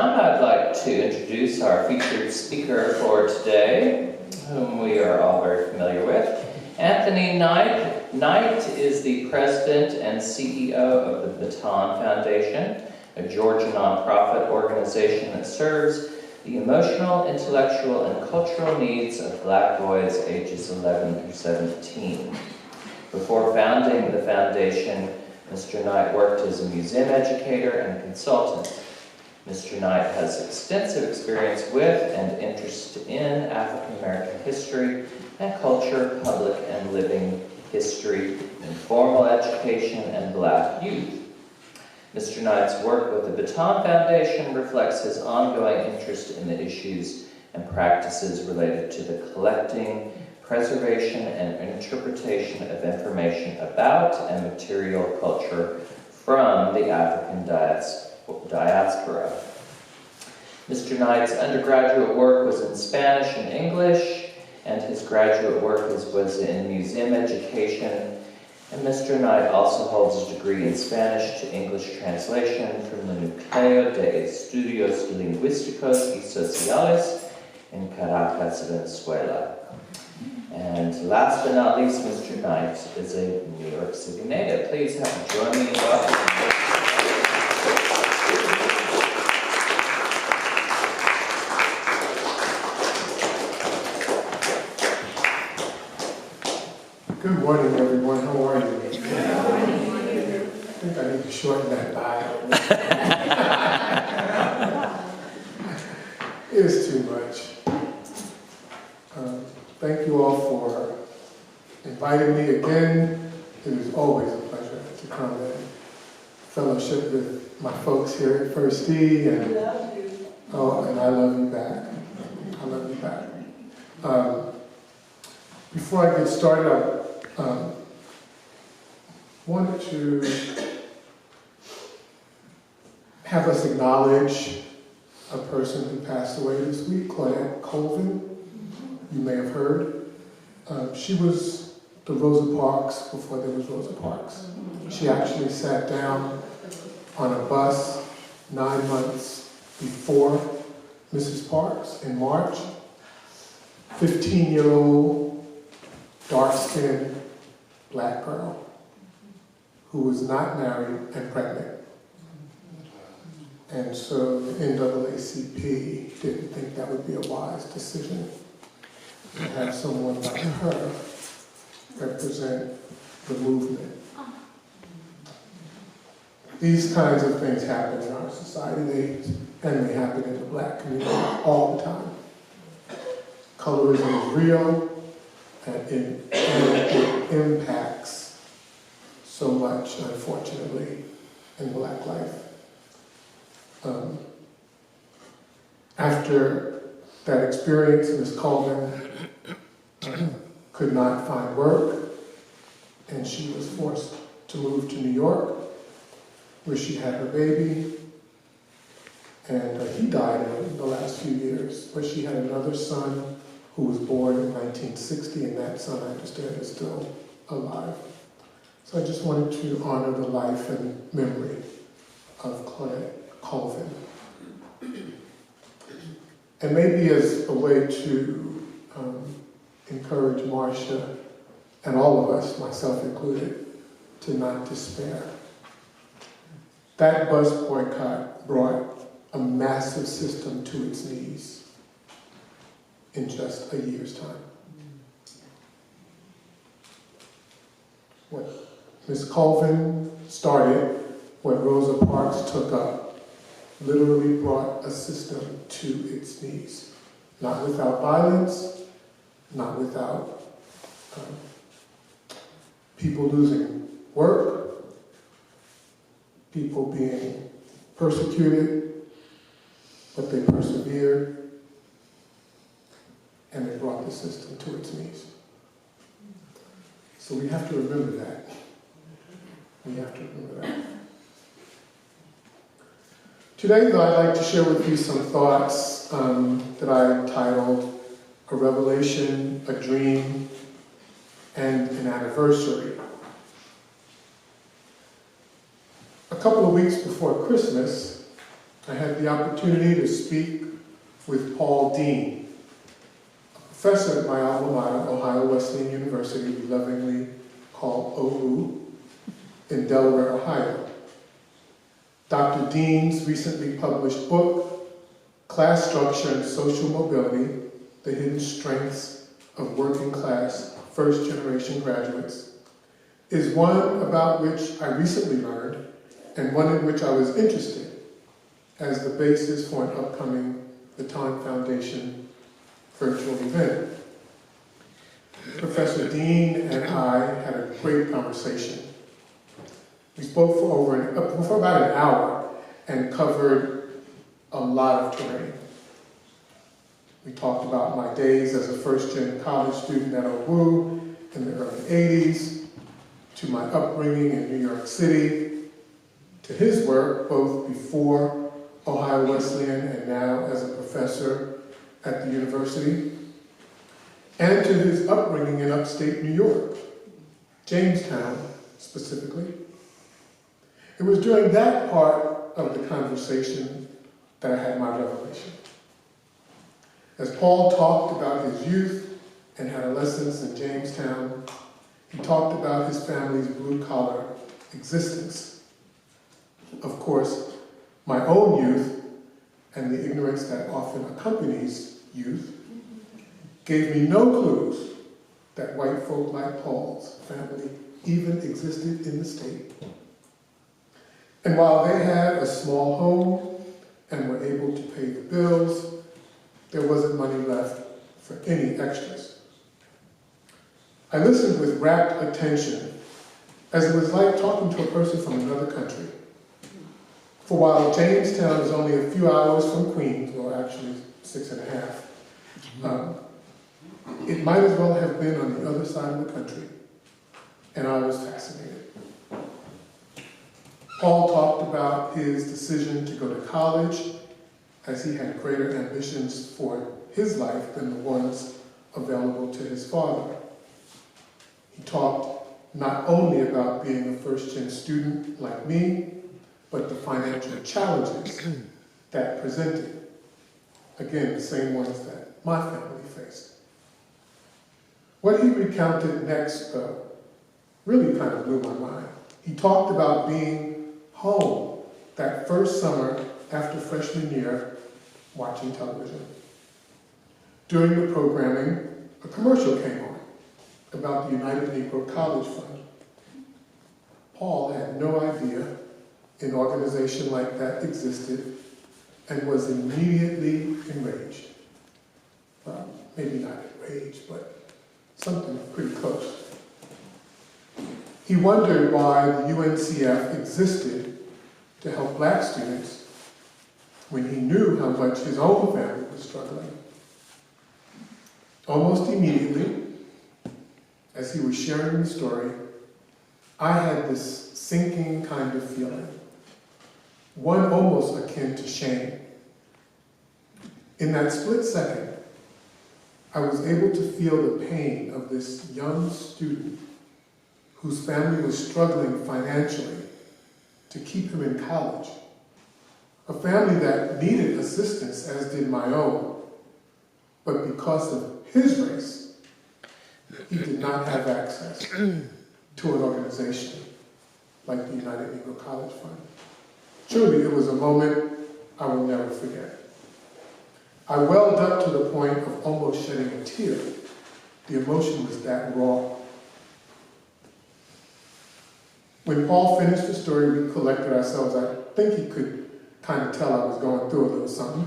time, I'd like to introduce our featured speaker for today, whom we are all very familiar with. Anthony Knight. Knight is the president and CEO of the Baton Foundation, a Georgia nonprofit organization that serves the emotional, intellectual, and cultural needs of Black boys ages 11 through 17. Before founding the foundation, Mr. Knight worked as a museum educator and consultant. Mr. Knight has extensive experience with and interest in African American history and culture, public and living history, informal education, and Black youth. Mr. Knight's work with the Baton Foundation reflects his ongoing interest in the issues and practices related to the collecting, preservation, and interpretation of information about and material culture from the African diaspora. Mr. Knight's undergraduate work was in Spanish and English, and his graduate work was in museum education. And Mr. Knight also holds a degree in Spanish to English translation from the Núcleo de Estudios Lingüísticos y Sociales in Caracas, Venezuela. And last but not least, Mr. Knight is a New York City native. Please join me in welcoming. Good morning, everyone. How are you? Good morning. I think I need to shorten that bio. It is too much. Thank you all for inviting me again. It is always a pleasure to come and fellowship with my folks here at First E. And, and I love you back. I love you back. Before I get started, I wanted to have us acknowledge a person who passed away this week, Claudette Colvin. You may have heard. She was the Rosa Parks before there was Rosa Parks. She actually sat down on a bus 9 months before Mrs. Parks in March. 15-year-old, dark-skinned Black girl who was not married and pregnant. And so the NAACP didn't think that would be a wise decision to have someone like her represent the movement. These kinds of things happen in our society, and they happen in the Black community all the time. Colorism is real, and it impacts so much, unfortunately, in Black life. After that experience, Ms. Colvin could not find work, and she was forced to move to New York, where she had her baby, and he died in the last few years, but she had another son who was born in 1960, and that son, I understand, is still alive. So I just wanted to honor the life and memory of Claudette Colvin. And maybe as a way to encourage Marcia and all of us, myself included, to not despair. That bus boycott brought a massive system to its knees in just a year's time. What Ms. Colvin started, what Rosa Parks took up, literally brought a system to its knees. Not without violence, not without people losing work, people being persecuted, but they persevered, and they brought the system to its knees. So we have to remember that. We have to remember that. Today, though, I'd like to share with you some thoughts that I titled A Revelation, a Dream, and an Anniversary. A couple of weeks before Christmas, I had the opportunity to speak with Paul Dean, a professor at my alma mater, Ohio Wesleyan University, we lovingly call OU, in Delaware, Ohio. Dr. Dean's recently published book, Class Structure and Social Mobility, The Hidden Strengths of Working Class First-Generation Graduates, is one about which I recently learned and one in which I was interested as the basis for an upcoming Baton Foundation virtual event. Professor Dean and I had a great conversation. We spoke for about an hour and covered a lot of terrain. We talked about my days as a first-gen college student at OU in the early 80s, to my upbringing in New York City, to his work both before Ohio Wesleyan and now as a professor at the university, and to his upbringing in upstate New York, Jamestown specifically. It was during that part of the conversation that I had my revelation. As Paul talked about his youth and adolescence in Jamestown, he talked about his family's blue-collar existence. Of course, my own youth and the ignorance that often accompanies youth gave me no clues that white folk like Paul's family even existed in the state. And while they had a small home and were able to pay the bills, there wasn't money left for any extras. I listened with rapt attention, as it was like talking to a person from another country. For while Jamestown is only a few hours from Queens, well actually 6.5, it might as well have been on the other side of the country, and I was fascinated. Paul talked about his decision to go to college, as he had greater ambitions for his life than the ones available to his father. He talked not only about being a first-gen student like me, but the financial challenges that presented. Again, the same ones that my family faced. What he recounted next, though, really kind of blew my mind. He talked about being home that first summer after freshman year, watching television. During the programming, a commercial came on about the United Negro College Fund. Paul had no idea an organization like that existed and was immediately enraged. Well, maybe not enraged, but something pretty close. He wondered why the UNCF existed to help black students when he knew how much his own family was struggling. Almost immediately, as he was sharing the story, I had this sinking kind of feeling, one almost akin to shame. In that split second, I was able to feel the pain of this young student whose family was struggling financially to keep him in college. A family that needed assistance, as did my own, but because of his race, he did not have access to an organization like the United Negro College Fund. Truly, it was a moment I will never forget. I welled up to the point of almost shedding a tear. The emotion was that raw. When Paul finished the story, we collected ourselves. I think he could kind of tell I was going through a little something.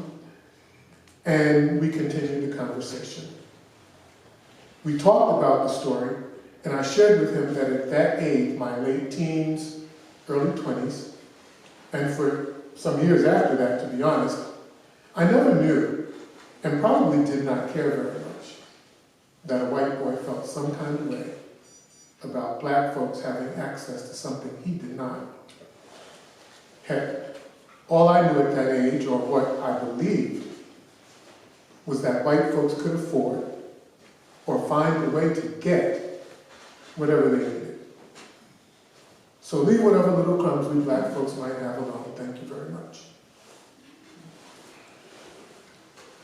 And we continued the conversation. We talked about the story, and I shared with him that at that age, my late teens, early 20s, and for some years after that, to be honest, I never knew, and probably did not care very much, that a white boy felt some kind of way about black folks having access to something he did not. Heck, all I knew at that age, or what I believed, was that white folks could afford or find a way to get whatever they needed. So leave whatever little crumbs we black folks might have alone. Thank you very much.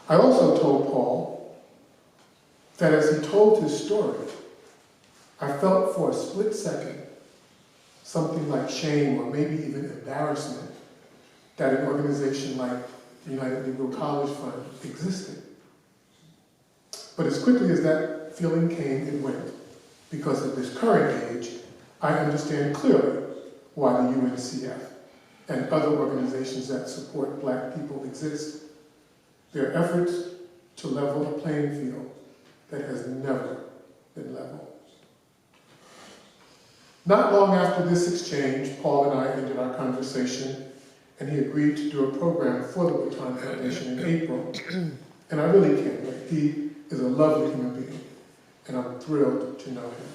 I also told Paul that as he told his story, I felt for a split second something like shame or maybe even embarrassment that an organization like the United Negro College Fund existed. But as quickly as that feeling came, it went. Because at this current age, I understand clearly why the UNCF and other organizations that support Black people exist. Their efforts to level a playing field that has never been level. Not long after this exchange, Paul and I ended our conversation, and he agreed to do a program for the Baton Foundation in April. And I really can't wait. He is a lovely human being, and I'm thrilled to know him.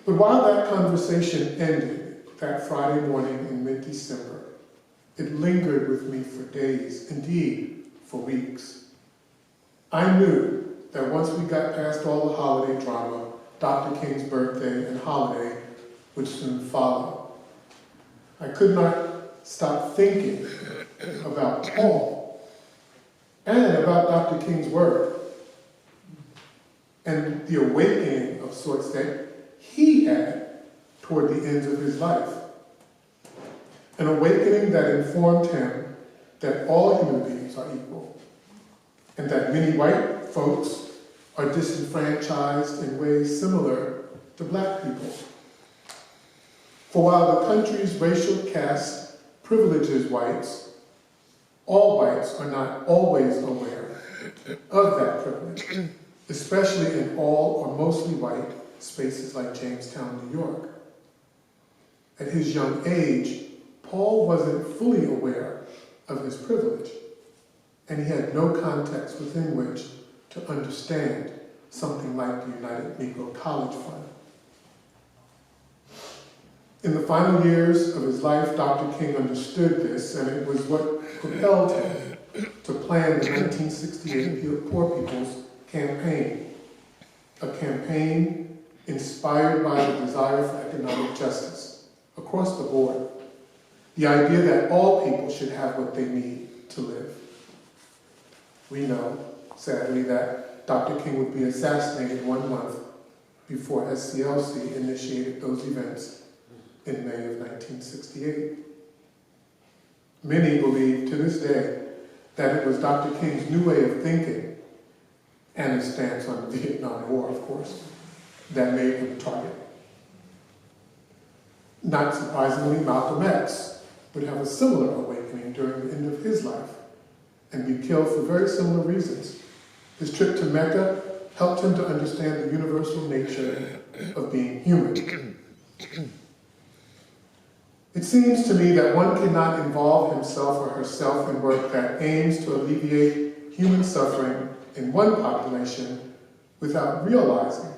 But while that conversation ended that Friday morning in mid-December, it lingered with me for days, indeed, for weeks. I knew that once we got past all the holiday drama, Dr. King's birthday and holiday would soon follow. I could not stop thinking about Paul and about Dr. King's work and the awakening of sorts that he had toward the ends of his life. An awakening that informed him that all human beings are equal and that many white folks are disenfranchised in ways similar to Black people. For while the country's racial caste privileges whites, all whites are not always aware of that privilege, especially in all or mostly white spaces like Jamestown, New York. At his young age, Paul wasn't fully aware of his privilege, and he had no context within which to understand something like the United Negro College Fund. In the final years of his life, Dr. King understood this, and it was what propelled him to plan the 1968 Poor People's Campaign, a campaign inspired by the desire for economic justice across the board, the idea that all people should have what they need to live. We know, sadly, that Dr. King would be assassinated 1 month before SCLC initiated those events in May of 1968. Many believe to this day that it was Dr. King's new way of thinking and his stance on the Vietnam War, of course, that made him a target. Not surprisingly, Malcolm X would have a similar awakening during the end of his life and be killed for very similar reasons. His trip to Mecca helped him to understand the universal nature of being human. It seems to me that one cannot involve himself or herself in work that aims to alleviate human suffering in one population without realizing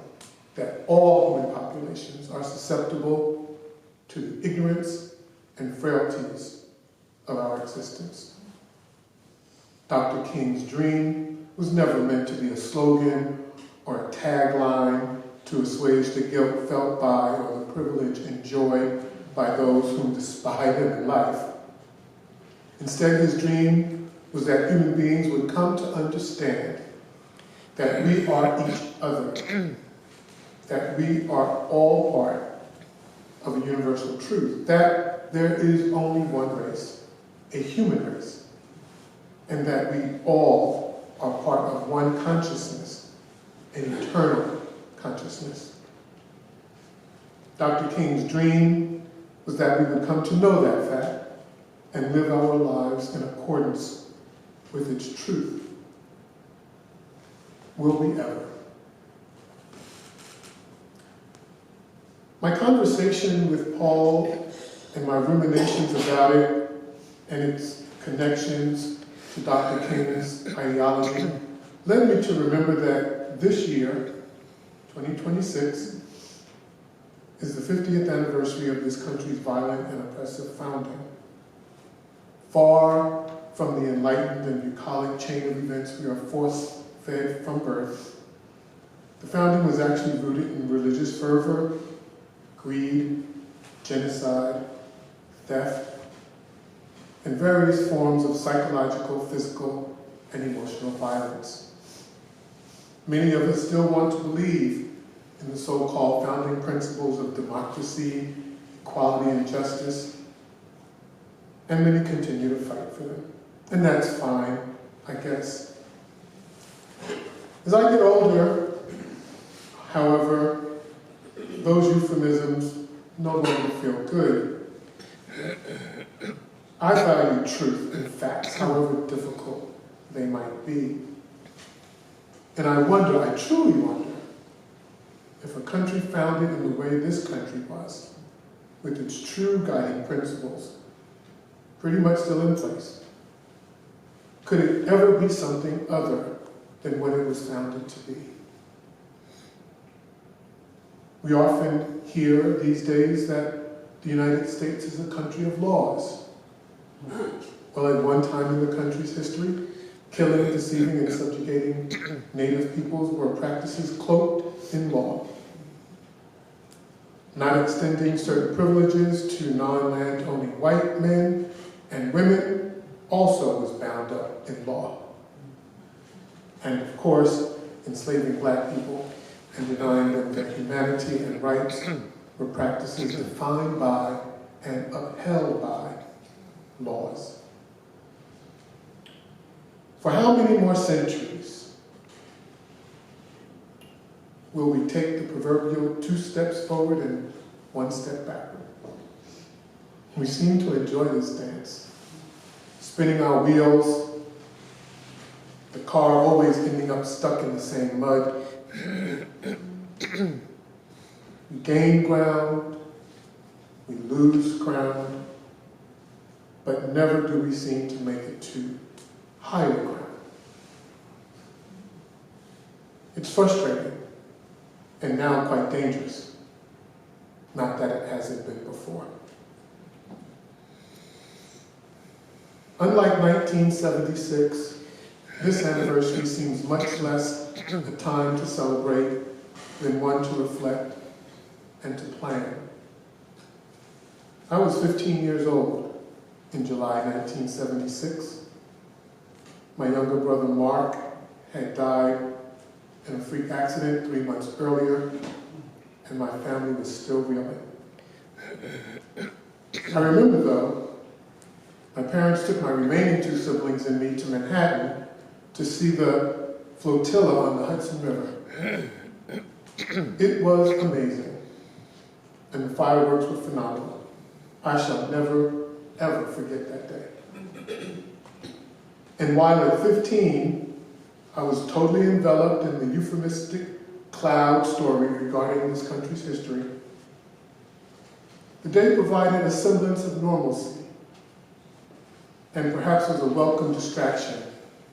that all human populations are susceptible to the ignorance and frailties of our existence. Dr. King's dream was never meant to be a slogan or a tagline to assuage the guilt felt by or the privilege enjoyed by those whom despise him in life. Instead, his dream was that human beings would come to understand that we are each other, that we are all part of a universal truth, that there is only one race, a human race, and that we all are part of one consciousness, an eternal consciousness. Dr. King's dream was that we would come to know that fact and live our lives in accordance with its truth. Will we ever? My conversation with Paul and my ruminations about it and its connections to Dr. King's ideology led me to remember that this year, 2026, is the 50th anniversary of this country's violent and oppressive founding. Far from the enlightened and bucolic chain of events we are force-fed from birth, the founding was actually rooted in religious fervor, greed, genocide, theft, and various forms of psychological, physical, and emotional violence. Many of us still want to believe in the so-called founding principles of democracy, equality, and justice, and many continue to fight for them. And that's fine, I guess. As I get older, however, those euphemisms no longer feel good. I value truth and facts, however difficult they might be. And I truly wonder, if a country founded in the way this country was, with its true guiding principles, pretty much still in place, could it ever be something other than what it was founded to be? We often hear these days that the United States is a country of laws. Well, at one time in the country's history, killing, deceiving, and subjugating Native peoples were practices cloaked in law. Not extending certain privileges to non-land-owning white men and women also was bound up in law. And of course, enslaving black people and denying them their humanity and rights were practices defined by and upheld by laws. For how many more centuries will we take the proverbial 2 steps forward and 1 step backward? We seem to enjoy this dance, spinning our wheels, the car always ending up stuck in the same mud. We gain ground, we lose ground, but never do we seem to make it to higher ground. It's frustrating, and now quite dangerous. Not that it hasn't been before. Unlike 1976, this anniversary seems much less a time to celebrate than one to reflect and to plan. I was 15 years old in July 1976. My younger brother Mark had died in a freak accident 3 months earlier, and my family was still reeling. I remember, though, my parents took my remaining 2 siblings and me to Manhattan to see the flotilla on the Hudson River. It was amazing, and the fireworks were phenomenal. I shall never, ever forget that day. And while at 15, I was totally enveloped in the euphemistic cloud story regarding this country's history, the day provided a semblance of normalcy, and perhaps was a welcome distraction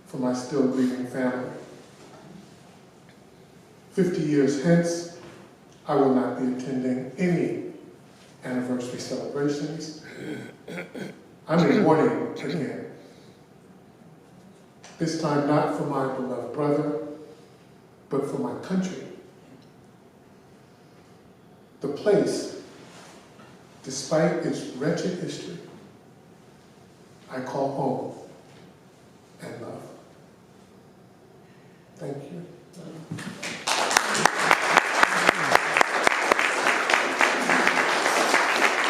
for my still grieving family. 50 years hence, I will not be attending any anniversary celebrations. I'm in mourning again. This time not for my beloved brother, but for my country. The place, despite its wretched history, I call home and love. Thank you.